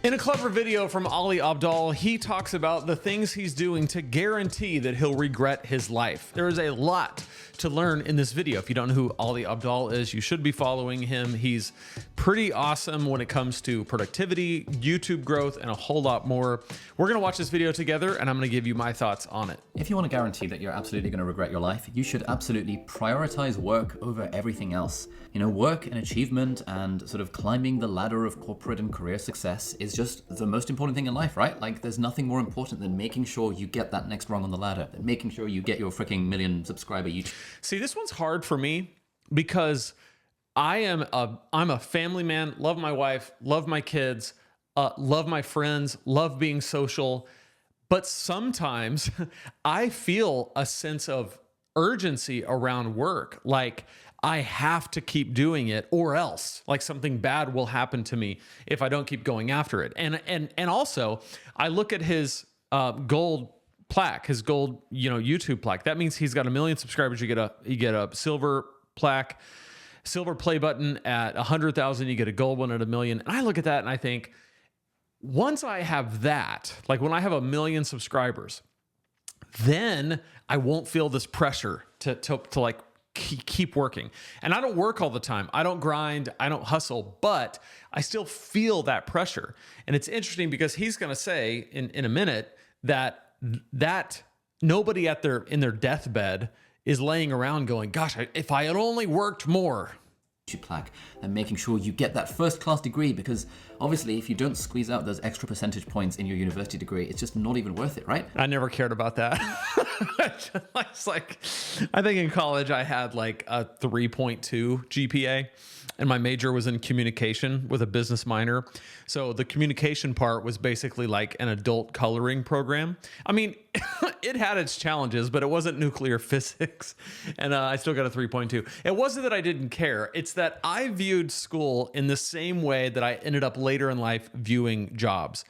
In a clever video from Ali Abdaal, he talks about the things he's doing to guarantee that he'll regret his life. There is a lot to learn in this video. If you don't know who Ali Abdaal is, you should be following him. He's pretty awesome when it comes to productivity, YouTube growth, and a whole lot more. We're gonna watch this video together, and I'm gonna give you my thoughts on it. If you want to guarantee that you're absolutely gonna regret your life, you should absolutely prioritize work over everything else. You know, work and achievement and sort of climbing the ladder of corporate and career success is just the most important thing in life, right? Like, there's nothing more important than making sure you get that next rung on the ladder, than making sure you get your freaking million subscriber YouTube. See, this one's hard for me because I'm a family man, love my wife, love my kids, love my friends, love being social. But sometimes I feel a sense of urgency around work. Like, I have to keep doing it or else like something bad will happen to me if I don't keep going after it. And also I look at his gold plaque, his gold, YouTube plaque. That means he's got 1 million subscribers. You get a silver plaque, silver play button at 100,000. You get a gold one at 1 million. And I look at that and I think, once I have that, like when I have 1 million subscribers, then I won't feel this pressure to like keep working. And I don't work all the time. I don't grind. I don't hustle, but I still feel that pressure. And it's interesting because he's going to say in a minute that nobody in their deathbed is laying around going, gosh, if I had only worked more. Plaque and making sure you get that first class degree, because obviously if you don't squeeze out those extra percentage points in your university degree, it's just not even worth it, right? I never cared about that. It's like, I think in college I had like a 3.2 GPA and my major was in communication with a business minor. So the communication part was basically like an adult coloring program. I mean, it had its challenges, but it wasn't nuclear physics. And I still got a 3.2. It wasn't that I didn't care. It's that I viewed school in the same way that I ended up later in life viewing jobs.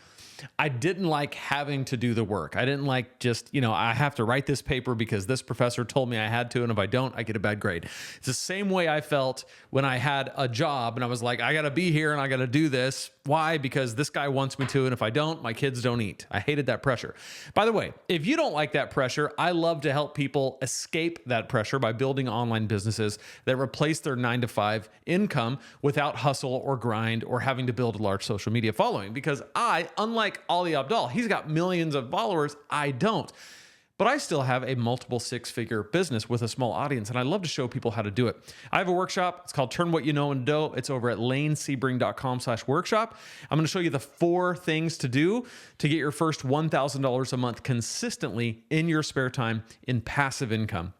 I didn't like having to do the work. I didn't like just, I have to write this paper because this professor told me I had to, and if I don't, I get a bad grade. It's the same way I felt when I had a job and I was like, I got to be here and I got to do this. Why? Because this guy wants me to, and if I don't, my kids don't eat. I hated that pressure. By the way, if you don't like that pressure, I love to help people escape that pressure by building online businesses that replace their 9-to-5 income without hustle or grind or having to build a large social media following. Because unlike Ali Abdaal, he's got millions of followers. I don't. But I still have a multiple 6-figure business with a small audience, and I love to show people how to do it. I have a workshop. It's called Turn What You Know into Dough. It's over at lanesebring.com/workshop. I'm going to show you the 4 things to do to get your first $1,000 a month consistently in your spare time in passive income.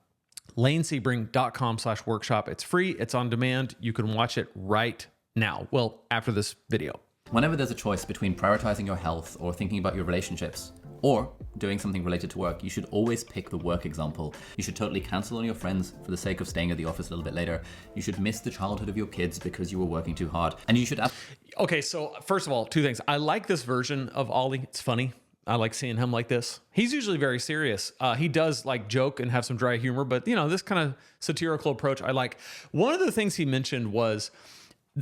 lanesebring.com/workshop. It's free. It's on demand. You can watch it right now. Well, after this video. Whenever there's a choice between prioritizing your health or thinking about your relationships or doing something related to work, you should always pick the work example. You should totally cancel on your friends for the sake of staying at the office a little bit later. You should miss the childhood of your kids because you were working too hard. And you should... Okay, so first of all, 2 things. I like this version of Ali. It's funny. I like seeing him like this. He's usually very serious. He does like joke and have some dry humor, but this kind of satirical approach I like. One of the things he mentioned was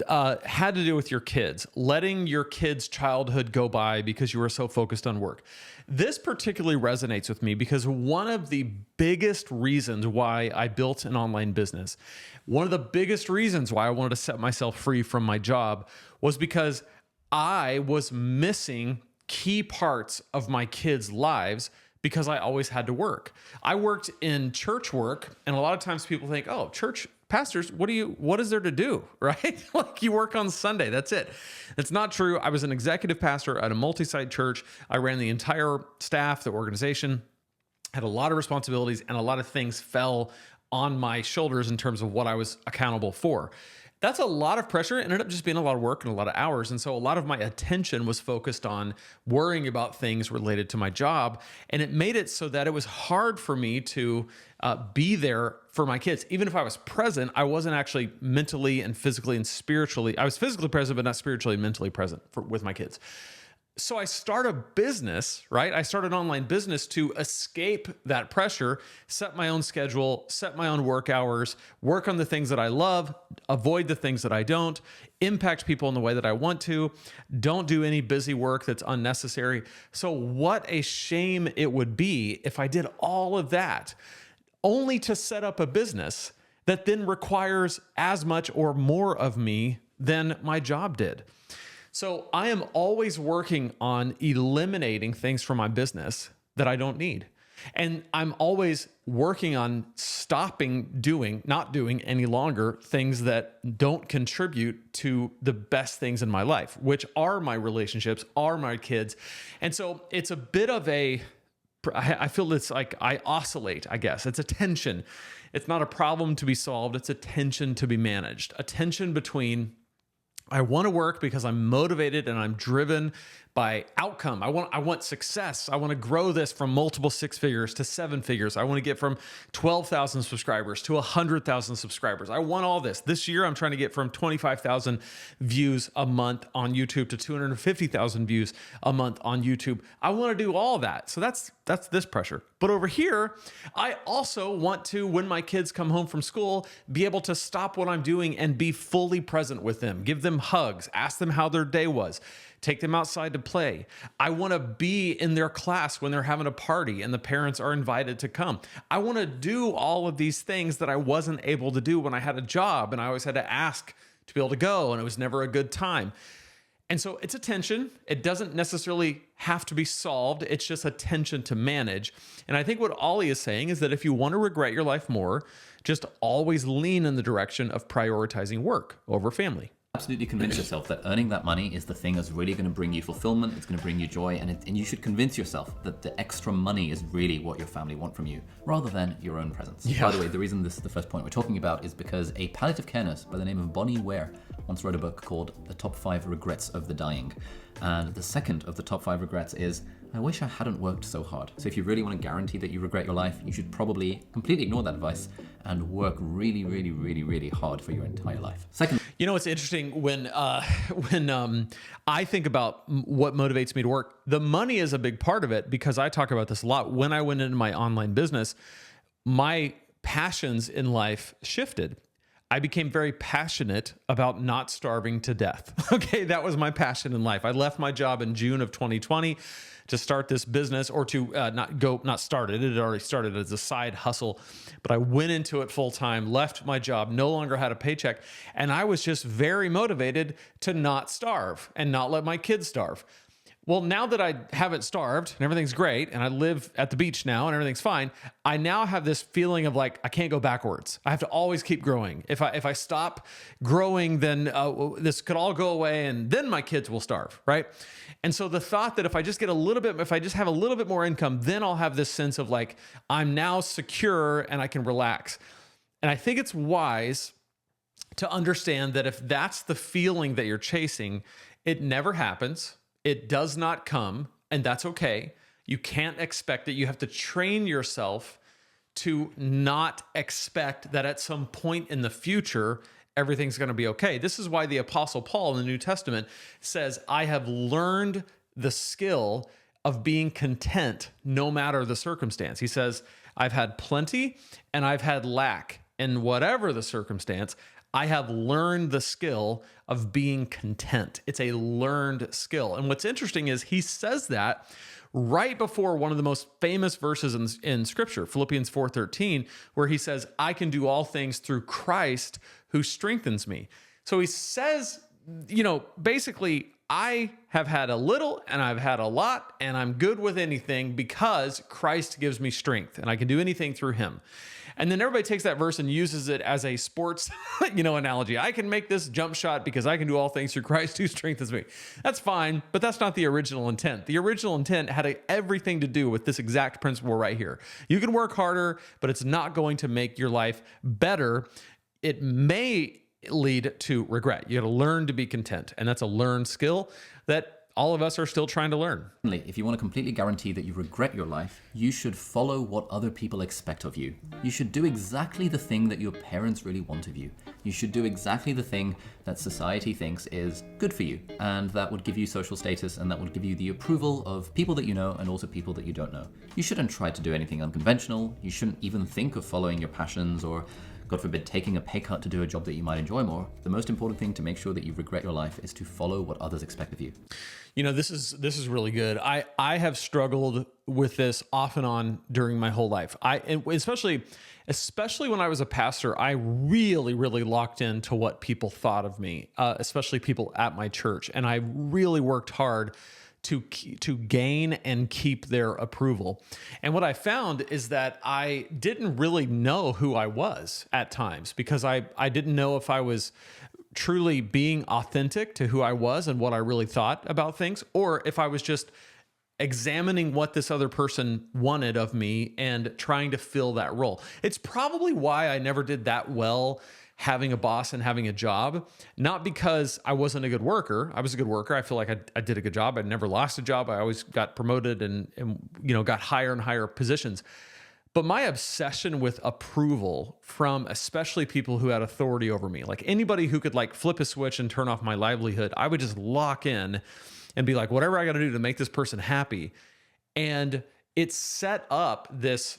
had to do with your kids, letting your kids' childhood go by because you were so focused on work. This particularly resonates with me because one of the biggest reasons why I built an online business, one of the biggest reasons why I wanted to set myself free from my job was because I was missing key parts of my kids' lives because I always had to work. I worked in church work, and a lot of times people think, oh, church pastors, what is there to do, right? Like, you work on Sunday, that's it. That's not true. I was an executive pastor at a multi-site church. I ran the entire staff, the organization, had a lot of responsibilities, and a lot of things fell on my shoulders in terms of what I was accountable for. That's a lot of pressure. It ended up just being a lot of work and a lot of hours. And so a lot of my attention was focused on worrying about things related to my job. And it made it so that it was hard for me to be there for my kids. Even if I was present, I wasn't actually mentally and physically and spiritually. I was physically present, but not spiritually and mentally present with my kids. So I start a business, right? I start an online business to escape that pressure, set my own schedule, set my own work hours, work on the things that I love, avoid the things that I don't, impact people in the way that I want to, don't do any busy work that's unnecessary. So what a shame it would be if I did all of that only to set up a business that then requires as much or more of me than my job did. So I am always working on eliminating things from my business that I don't need. And I'm always working on not doing any longer things that don't contribute to the best things in my life, which are my relationships, are my kids. And so it's a bit of I feel it's like I oscillate, I guess. It's a tension. It's not a problem to be solved. It's a tension to be managed. A tension between I want to work because I'm motivated and I'm driven by outcome. I want success. I want to grow this from multiple 6 figures to 7 figures. I want to get from 12,000 subscribers to 100,000 subscribers. I want all this. This year, I'm trying to get from 25,000 views a month on YouTube to 250,000 views a month on YouTube. I want to do all that. So that's this pressure. But over here, I also want to, when my kids come home from school, be able to stop what I'm doing and be fully present with them, give them hugs, ask them how their day was, take them outside to play. I want to be in their class when they're having a party and the parents are invited to come. I want to do all of these things that I wasn't able to do when I had a job and I always had to ask to be able to go and it was never a good time. And so it's a tension. It doesn't necessarily have to be solved. It's just a tension to manage. And I think what Ollie is saying is that if you want to regret your life more, just always lean in the direction of prioritizing work over family. Absolutely convince yourself that earning that money is the thing that's really going to bring you fulfillment, it's going to bring you joy, and you should convince yourself that the extra money is really what your family want from you, rather than your own presence. Yeah. By the way, the reason this is the first point we're talking about is because a palliative care nurse by the name of Bonnie Ware once wrote a book called The Top 5 Regrets of the Dying. And the second of the top 5 regrets is, I wish I hadn't worked so hard. So if you really want to guarantee that you regret your life, you should probably completely ignore that advice and work really, really, really, really hard for your entire life. Second, you know, it's interesting when I think about what motivates me to work, the money is a big part of it because I talk about this a lot. When I went into my online business, my passions in life shifted. I became very passionate about not starving to death. Okay, that was my passion in life. I left my job in June of 2020 to start this business, or to not start it. It had already started as a side hustle, but I went into it full time, left my job, no longer had a paycheck, and I was just very motivated to not starve and not let my kids starve. Well, now that I haven't starved and everything's great and I live at the beach now and everything's fine, I now have this feeling of like, I can't go backwards. I have to always keep growing. If I stop growing, then this could all go away and then my kids will starve, right? And so the thought that if I just have a little bit more income, then I'll have this sense of like, I'm now secure and I can relax. And I think it's wise to understand that if that's the feeling that you're chasing, it never happens. It does not come, and that's okay. You can't expect it. You have to train yourself to not expect that at some point in the future, everything's going to be okay. This is why the Apostle Paul in the New Testament says, I have learned the skill of being content no matter the circumstance. He says, I've had plenty and I've had lack, and whatever the circumstance, I have learned the skill of being content. It's a learned skill. And what's interesting is he says that right before one of the most famous verses in Scripture, Philippians 4:13, where he says, I can do all things through Christ who strengthens me. So he says, basically, I have had a little and I've had a lot and I'm good with anything because Christ gives me strength and I can do anything through him. And then everybody takes that verse and uses it as a sports, analogy. I can make this jump shot because I can do all things through Christ who strengthens me. That's fine, but that's not the original intent. The original intent had everything to do with this exact principle right here. You can work harder, but it's not going to make your life better. It may lead to regret. You got to learn to be content, and that's a learned skill that all of us are still trying to learn. If you want to completely guarantee that you regret your life, you should follow what other people expect of you. You should do exactly the thing that your parents really want of you. You should do exactly the thing that society thinks is good for you, and that would give you social status, and that would give you the approval of people that you know and also people that you don't know. You shouldn't try to do anything unconventional. You shouldn't even think of following your passions or, God forbid, taking a pay cut to do a job that you might enjoy more. The most important thing to make sure that you regret your life is to follow what others expect of you. You know, this is really good. I have struggled with this off and on during my whole life. And especially when I was a pastor, I really locked into what people thought of me, especially people at my church. And I really worked hard to gain and keep their approval. And what I found is that I didn't really know who I was at times, because I didn't know if I was truly being authentic to who I was and what I really thought about things, or if I was just examining what this other person wanted of me and trying to fill that role. It's probably why I never did that well having a boss and having a job, not because I wasn't a good worker. I was a good worker. I feel like I did a good job. I never lost a job. I always got promoted and got higher and higher positions. But my obsession with approval from especially people who had authority over me, like anybody who could like flip a switch and turn off my livelihood, I would just lock in and be like, whatever I got to do to make this person happy. And it set up this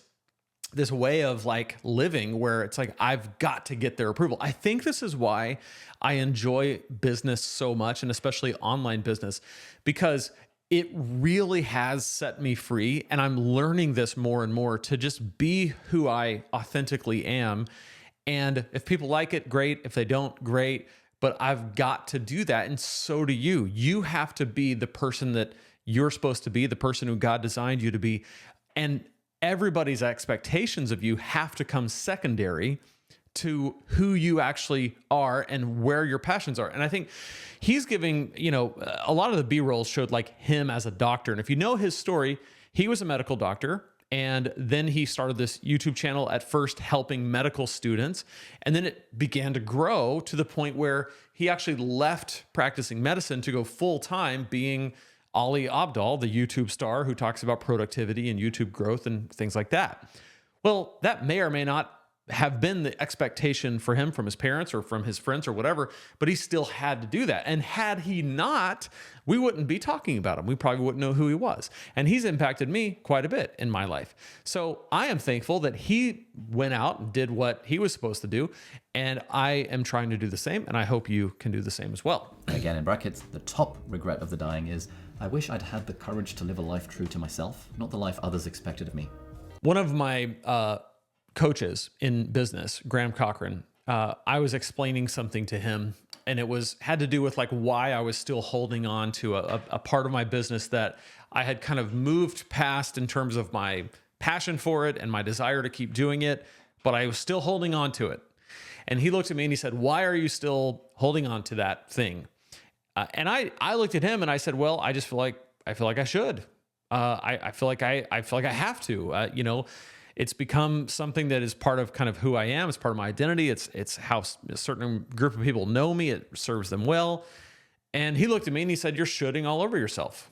way of like living where it's like, I've got to get their approval. I think this is why I enjoy business so much, and especially online business, because it really has set me free. And I'm learning this more and more to just be who I authentically am. And if people like it, great. If they don't, great. But I've got to do that. And so do you. You have to be the person that you're supposed to be, the person who God designed you to be. And everybody's expectations of you have to come secondary to who you actually are and where your passions are. And I think he's giving, a lot of the B-rolls showed like him as a doctor. And if you know his story, he was a medical doctor. And then he started this YouTube channel, at first helping medical students. And then it began to grow to the point where he actually left practicing medicine to go full-time being Ali Abdaal, the YouTube star who talks about productivity and YouTube growth and things like that. Well, that may or may not have been the expectation for him from his parents or from his friends or whatever, but he still had to do that. And had he not, we wouldn't be talking about him. We probably wouldn't know who he was. And he's impacted me quite a bit in my life. So I am thankful that he went out and did what he was supposed to do. And I am trying to do the same. And I hope you can do the same as well. Again, in brackets, the top regret of the dying is, I wish I'd had the courage to live a life true to myself, not the life others expected of me. One of my coaches in business, Cochran, I was explaining something to him, and it had to do with like why I was still holding on to a part of my business that I had kind of moved past in terms of my passion for it and my desire to keep doing it, but I was still holding on to it. And he looked at me and he said, "Why are you still holding on to that thing?" And I looked at him and I said, "Well, I just feel like I should. I feel like I have to. It's become something that is part of kind of who I am. It's part of my identity. It's how a certain group of people know me. It serves them well." And he looked at me and he said, "You're shoulding all over yourself."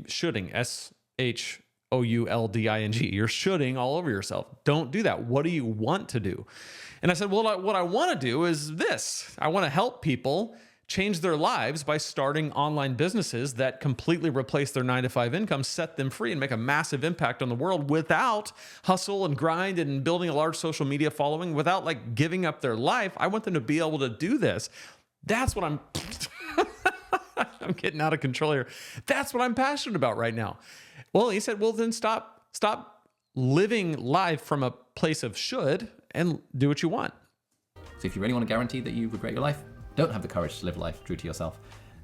Shoulding, SHOULDING. You're shoulding all over yourself. Don't do that. What do you want to do? And I said, well, what I want to do is this. I want to help people change their lives by starting online businesses that completely replace their 9-to-5 income, set them free, and make a massive impact on the world without hustle and grind and building a large social media following, without like giving up their life. I want them to be able to do this. That's what I'm getting out of control here. That's what I'm passionate about right now. Well, he said, well, then stop living life from a place of should and do what you want. So if you really want to guarantee that you regret your life, don't have the courage to live life true to yourself,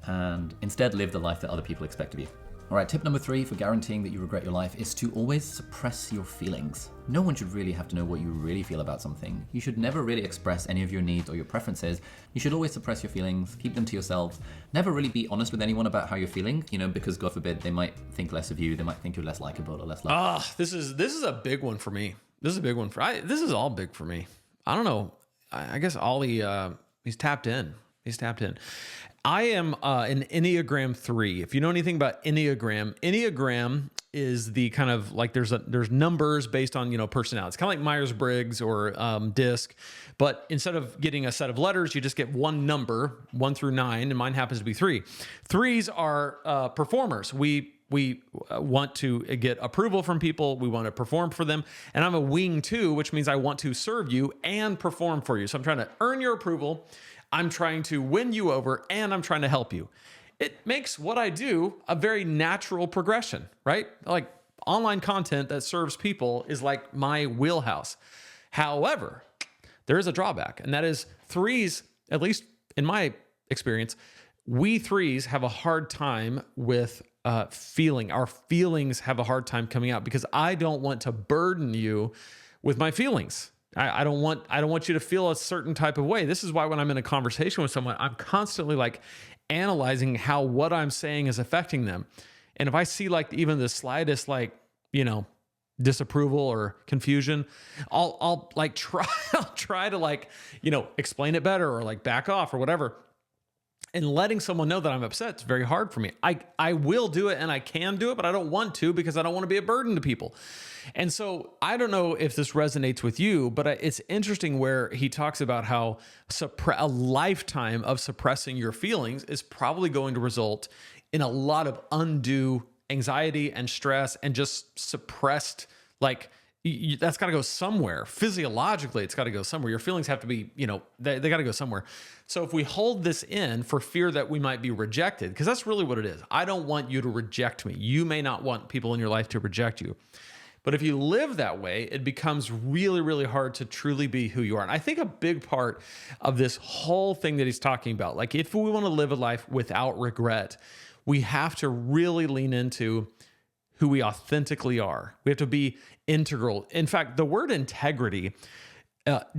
and instead live the life that other people expect of you. All right, tip number 3 for guaranteeing that you regret your life is to always suppress your feelings. No one should really have to know what you really feel about something. You should never really express any of your needs or your preferences. You should always suppress your feelings, keep them to yourself. Never really be honest with anyone about how you're feeling, because God forbid, they might think less of you. They might think you're less likable or less likable. This is a big one for me. This is a big one this is all big for me. I don't know. I guess Ollie, he's tapped in. I am an Enneagram 3. If you know anything about Enneagram is the kind of like there's numbers based on, personality. It's kind of like Myers-Briggs or DISC, but instead of getting a set of letters, you just get one number, 1 through 9, and mine happens to be 3. Threes are performers. We want to get approval from people. We want to perform for them. And I'm a wing 2, which means I want to serve you and perform for you. So I'm trying to earn your approval. I'm trying to win you over, and I'm trying to help you. It makes what I do a very natural progression, right? Like online content that serves people is like my wheelhouse. However, there is a drawback, and that is threes, at least in my experience, we threes have a hard time with feeling. Our feelings have a hard time coming out because I don't want to burden you with my feelings. I don't want you to feel a certain type of way. This is why when I'm in a conversation with someone, I'm constantly like analyzing how what I'm saying is affecting them. And if I see like even the slightest disapproval or confusion, I'll try to explain it better or like back off or whatever. And letting someone know that I'm upset is very hard for me. I will do it and I can do it, but I don't want to because I don't want to be a burden to people. And so I don't know if this resonates with you, but it's interesting where he talks about how a lifetime of suppressing your feelings is probably going to result in a lot of undue anxiety and stress and just suppressed, that's got to go somewhere. Physiologically, it's got to go somewhere. Your feelings have to be, they got to go somewhere. So if we hold this in for fear that we might be rejected, because that's really what it is. I don't want you to reject me. You may not want people in your life to reject you. But if you live that way, it becomes really, really hard to truly be who you are. And I think a big part of this whole thing that he's talking about, like if we want to live a life without regret, we have to really lean into who we authentically are. We have to be integral. In fact, the word integrity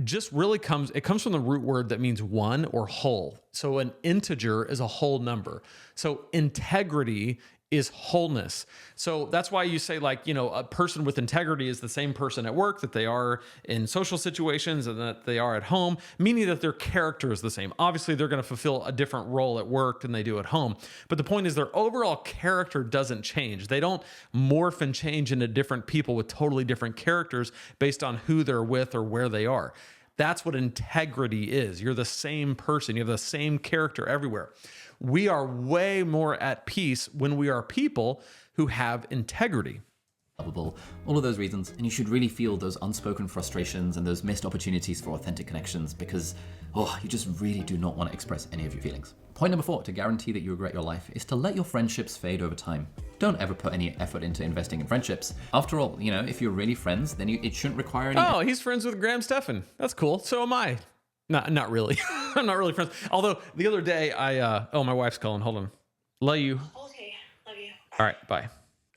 just really comes from the root word that means one or whole. So an integer is a whole number. So integrity is wholeness. So that's why you say a person with integrity is the same person at work that they are in social situations and that they are at home, meaning that their character is the same. Obviously, they're going to fulfill a different role at work than they do at home. But the point is their overall character doesn't change. They don't morph and change into different people with totally different characters based on who they're with or where they are. That's what integrity is. You're the same person. You have the same character everywhere. We are way more at peace when we are people who have integrity. All of those reasons, and you should really feel those unspoken frustrations and those missed opportunities for authentic connections because, you just really do not want to express any of your feelings. Point number 4, to guarantee that you regret your life, is to let your friendships fade over time. Don't ever put any effort into investing in friendships. After all, if you're really friends, then it shouldn't require any... Oh, he's friends with Graham Stephan. That's cool. So am I. Not really. I'm not really friends. Although the other day my wife's calling. Hold on. Love you. Okay, love you. All right, bye.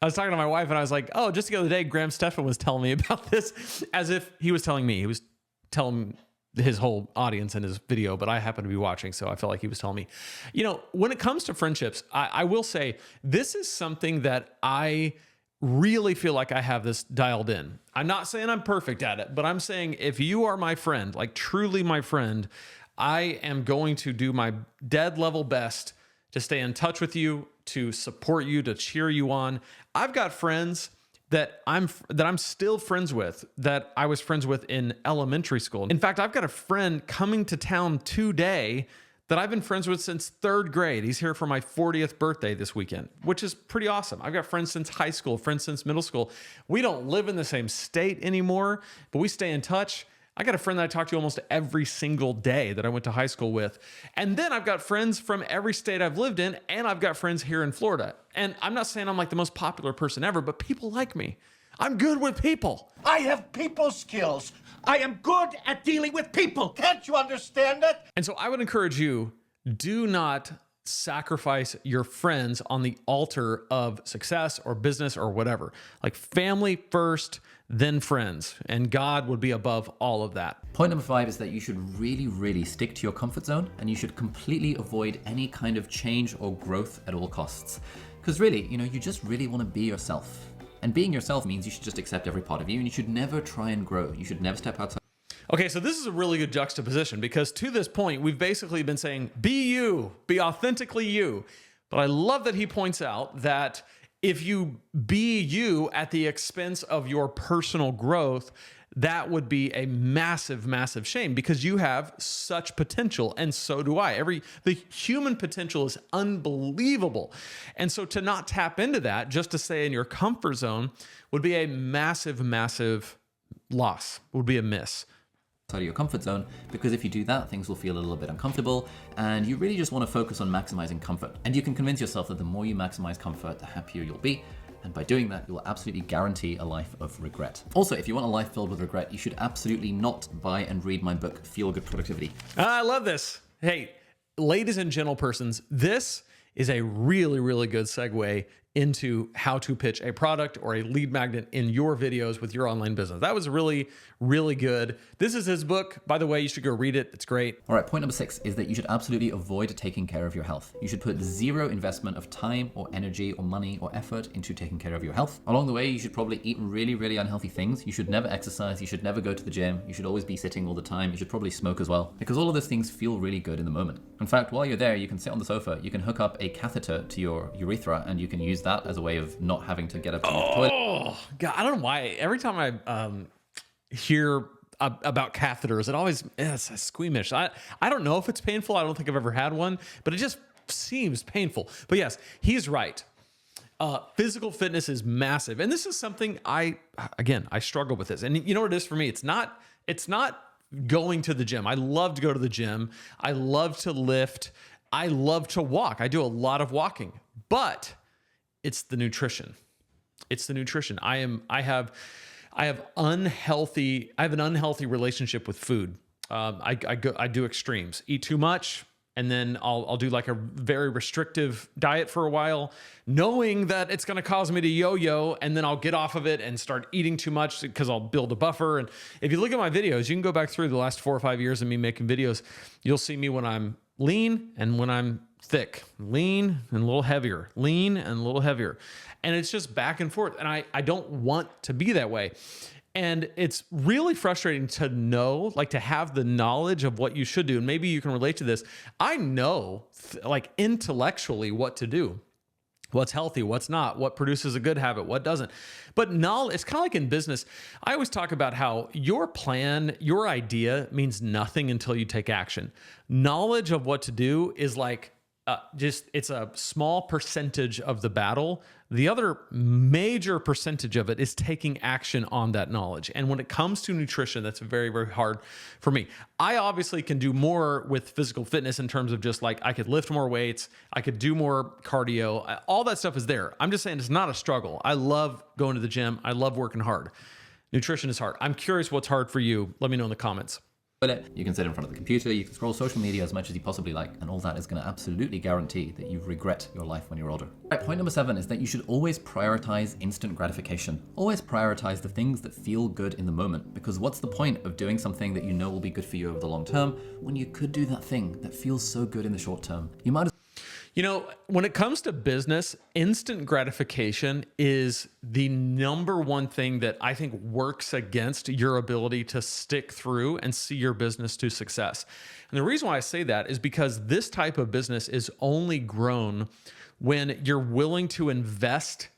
I was talking to my wife and I was like, just the other day, Graham Stephan was telling me about this as if he was telling me. He was telling his whole audience in his video, but I happened to be watching, so I felt like he was telling me. When it comes to friendships, I will say this is something that I really feel like I have this dialed in. I'm not saying I'm perfect at it, but I'm saying if you are my friend, like truly my friend, I am going to do my dead level best to stay in touch with you, to support you, to cheer you on. I've got friends that I'm still friends with that I was friends with in elementary school. In fact, I've got a friend coming to town today that I've been friends with since 3rd grade. He's here for my 40th birthday this weekend, which is pretty awesome. I've got friends since high school, friends since middle school. We don't live in the same state anymore, but we stay in touch. I got a friend that I talk to almost every single day that I went to high school with. And then I've got friends from every state I've lived in, and I've got friends here in Florida. And I'm not saying I'm like the most popular person ever, but people like me. I'm good with people. I have people skills. I am good at dealing with people. Can't you understand that? And so I would encourage you, do not sacrifice your friends on the altar of success or business or whatever. Like family first, then friends. And God would be above all of that. Point number 5 is that you should really, really stick to your comfort zone and you should completely avoid any kind of change or growth at all costs. Because really, you just really want to be yourself. And being yourself means you should just accept every part of you and you should never try and grow. You should never step outside. Okay, so this is a really good juxtaposition because to this point, we've basically been saying, be you, be authentically you. But I love that he points out that if you be you at the expense of your personal growth, that would be a massive, massive shame because you have such potential, and so do I. The human potential is unbelievable. And so to not tap into that, just to stay in your comfort zone, would be a massive, massive loss, would be a miss. Out of your comfort zone, because if you do that, things will feel a little bit uncomfortable, and you really just want to focus on maximizing comfort. And you can convince yourself that the more you maximize comfort, the happier you'll be. And by doing that, you will absolutely guarantee a life of regret. Also, if you want a life filled with regret, you should absolutely not buy and read my book, Feel Good Productivity. I love this. Hey, ladies and gentlepersons, this is a really, really good segue into how to pitch a product or a lead magnet in your videos with your online business. That was really, really good. This is his book. By the way, you should go read it. It's great. All right, point number 6 is that you should absolutely avoid taking care of your health. You should put zero investment of time or energy or money or effort into taking care of your health. Along the way, you should probably eat really, really unhealthy things. You should never exercise. You should never go to the gym. You should always be sitting all the time. You should probably smoke as well, because all of those things feel really good in the moment. In fact, while you're there, you can sit on the sofa, you can hook up a catheter to your urethra, and you can use that as a way of not having to get up to the toilet. Oh, God, I don't know why. Every time I hear about catheters, it always is squeamish. I don't know if it's painful. I don't think I've ever had one, but it just seems painful. But yes, he's right. Physical fitness is massive. And this is something I struggle with this. And you know what it is for me? It's not going to the gym. I love to go to the gym. I love to lift. I love to walk. I do a lot of walking, but it's the nutrition. It's the nutrition. I have an unhealthy relationship with food. I do extremes, eat too much, and then I'll do like a very restrictive diet for a while, knowing that it's going to cause me to yo-yo, and then I'll get off of it and start eating too much because I'll build a buffer. And if you look at my videos, you can go back through the last 4 or 5 years of me making videos. You'll see me when I'm lean and when I'm thick, lean and a little heavier, lean and a little heavier. And it's just back and forth. And I don't want to be that way. And it's really frustrating to know, like to have the knowledge of what you should do. And maybe you can relate to this. I know like intellectually what to do, what's healthy, what's not, what produces a good habit, what doesn't. But knowledge, it's kind of like in business. I always talk about how your plan, your idea means nothing until you take action. Knowledge of what to do is like, it's a small percentage of the battle. The other major percentage of it is taking action on that knowledge. And when it comes to nutrition, that's very, very hard for me. I obviously can do more with physical fitness in terms of just like I could lift more weights, I could do more cardio. All that stuff is there. I'm just saying it's not a struggle. I love going to the gym. I love working hard. Nutrition is hard. I'm curious what's hard for you. Let me know in the comments. You can sit in front of the computer, you can scroll social media as much as you possibly like, and all that is going to absolutely guarantee that you regret your life when you're older. Right, point number 7 is that you should always prioritize instant gratification. Always prioritize the things that feel good in the moment, because what's the point of doing something that you know will be good for you over the long term when you could do that thing that feels so good in the short term? You might as You know, when it comes to business, instant gratification is the number one thing that I think works against your ability to stick through and see your business to success. And the reason why I say that is because this type of business is only grown when you're willing to invest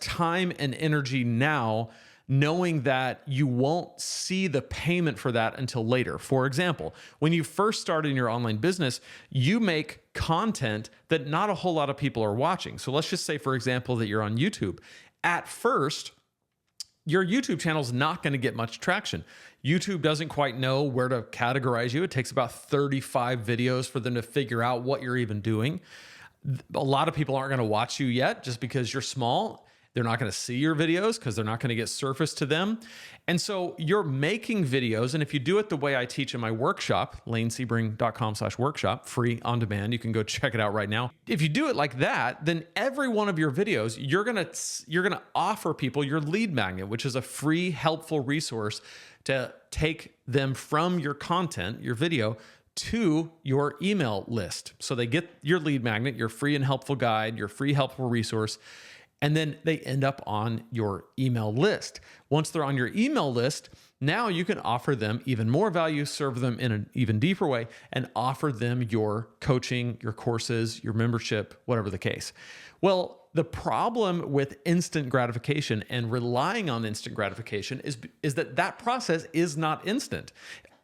time and energy now, knowing that you won't see the payment for that until later. For example, when you first start in your online business, you make content that not a whole lot of people are watching. So let's just say, for example, that you're on YouTube. At first, your YouTube channel is not going to get much traction. YouTube doesn't quite know where to categorize you. It takes about 35 videos for them to figure out what you're even doing. A lot of people aren't going to watch you yet just because you're small. They're not going to see your videos because they're not going to get surfaced to them. And so you're making videos. And if you do it the way I teach in my workshop, lanesebring.com/workshop, free on demand, you can go check it out right now. If you do it like that, then every one of your videos, you're going to offer people your lead magnet, which is a free, helpful resource to take them from your content, your video, to your email list. So they get your lead magnet, your free and helpful guide, your free helpful resource. And then they end up on your email list. Once they're on your email list, now you can offer them even more value, serve them in an even deeper way, and offer them your coaching, your courses, your membership, whatever the case. Well, the problem with instant gratification and relying on instant gratification is that process is not instant.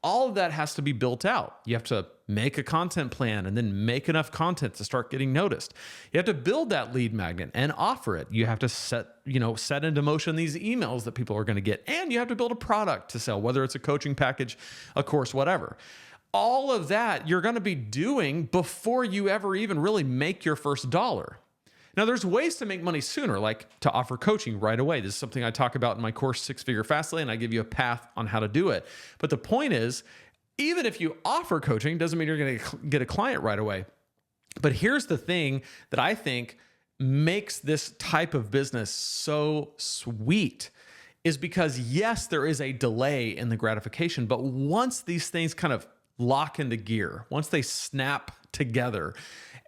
All of that has to be built out. You have to make a content plan and then make enough content to start getting noticed. You have to build that lead magnet and offer it. You have to set into motion these emails that people are going to get. And you have to build a product to sell, whether it's a coaching package, a course, whatever. All of that you're going to be doing before you ever even really make your first dollar. Now, there's ways to make money sooner, like to offer coaching right away. This is something I talk about in my course, 6-Figure Fast Lane. I give you a path on how to do it. But the point is, even if you offer coaching, doesn't mean you're going to get a client right away. But here's the thing that I think makes this type of business so sweet is because, yes, there is a delay in the gratification, but once these things kind of lock into gear, once they snap together,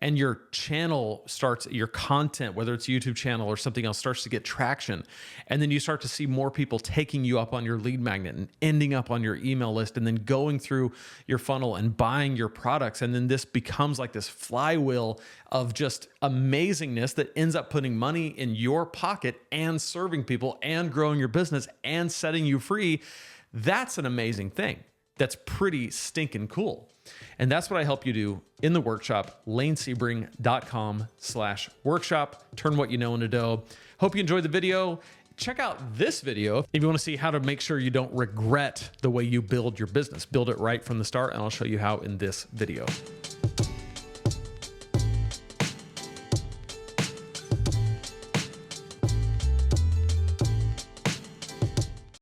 and your channel starts, your content, whether it's a YouTube channel or something else, starts to get traction. And then you start to see more people taking you up on your lead magnet and ending up on your email list and then going through your funnel and buying your products. And then this becomes like this flywheel of just amazingness that ends up putting money in your pocket and serving people and growing your business and setting you free. That's an amazing thing. That's pretty stinking cool. And that's what I help you do in the workshop, lanesebring.com/workshop. Turn what you know into dough. Hope you enjoyed the video. Check out this video if you want to see how to make sure you don't regret the way you build your business. Build it right from the start, and I'll show you how in this video.